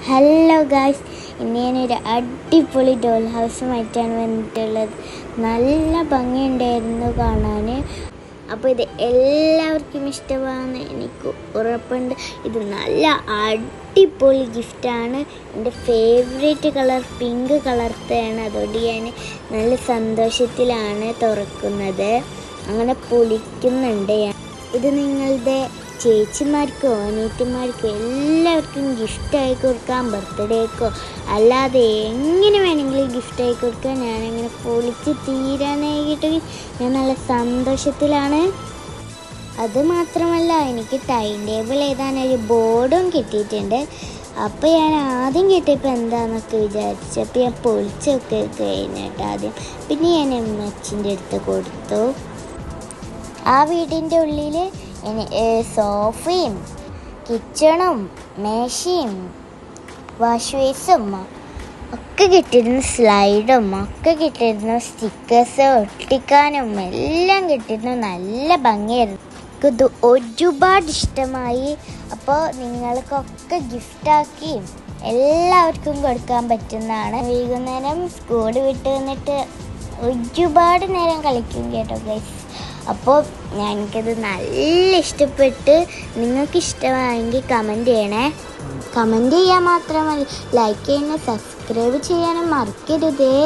Hello guys, ഇന്ന് ഞാനൊരു അടിപൊളി ഡോൾ ഹൗസുമായിട്ടാണ് വന്നിട്ടുള്ളത്. നല്ല ഭംഗിയുണ്ടായിരുന്നു കാണാൻ. അപ്പോൾ ഇത് എല്ലാവർക്കും ഇഷ്ടമാണെന്ന് എനിക്ക് ഉറപ്പുണ്ട്. ഇത് നല്ല അടിപൊളി ഗിഫ്റ്റാണ്. എൻ്റെ ഫേവറേറ്റ് കളർ പിങ്ക് കളർത്തെയാണ്. അതുകൊണ്ട് ഞാൻ നല്ല സന്തോഷത്തിലാണ് തുറക്കുന്നത്. അങ്ങനെ പൊളിക്കുന്നുണ്ട്. ഇത് നിങ്ങളുടെ ചേച്ചിമാർക്കോ അനിയത്തിമാർക്കോ എല്ലാവർക്കും ഗിഫ്റ്റായി കൊടുക്കാം. ബർത്ത്ഡേക്കോ അല്ലാതെ എങ്ങനെ വേണമെങ്കിലും ഗിഫ്റ്റായി കൊടുക്കാം. ഞാനങ്ങനെ പൊളിച്ച് തീരാനായിട്ട് ഞാൻ നല്ല സന്തോഷത്തിലാണ്. അതുമാത്രമല്ല, എനിക്ക് ടൈം ടേബിൾ എഴുതാനൊരു ബോർഡും കിട്ടിയിട്ടുണ്ട്. അപ്പോൾ ഞാൻ ആദ്യം കിട്ടിയപ്പോൾ എന്താണെന്നൊക്കെ വിചാരിച്ചപ്പോൾ ഞാൻ പൊളിച്ചൊക്കെ കഴിഞ്ഞിട്ട് ആദ്യം പിന്നെ ഞാൻ അമ്മച്ചിൻ്റെ അടുത്ത് കൊടുത്തു. ആ വീടിൻ്റെ ഉള്ളിൽ സോഫയും കിച്ചണും മേശയും വാഷ് ബേസും ഒക്കെ കിട്ടിയിരുന്നു. സ്ലൈഡും ഒക്കെ കിട്ടിയിരുന്നു. സ്റ്റിക്കേഴ്സ് ഒട്ടിക്കാനും എല്ലാം കിട്ടിയിരുന്നു. നല്ല ഭംഗിയായിരുന്നു. ഇത് ഒരുപാട് ഇഷ്ടമായി. അപ്പോൾ നിങ്ങൾക്കൊക്കെ ഗിഫ്റ്റാക്കി എല്ലാവർക്കും കൊടുക്കാൻ പറ്റുന്നതാണ്. വൈകുന്നേരം സ്കൂൾ വിട്ട് വന്നിട്ട് ഒരുപാട് നേരം കളിക്കും കേട്ടോ ഗൈസ്. അപ്പോൾ എനിക്കത് നല്ല ഇഷ്ടപ്പെട്ട്. നിങ്ങൾക്ക് ഇഷ്ടമായെങ്കിൽ കമൻറ്റ് ചെയ്യണേ. കമൻറ്റ് ചെയ്യാൻ മാത്രമല്ല, ലൈക്ക് ചെയ്യാനും സബ്സ്ക്രൈബ് ചെയ്യാനും മറക്കരുതേ.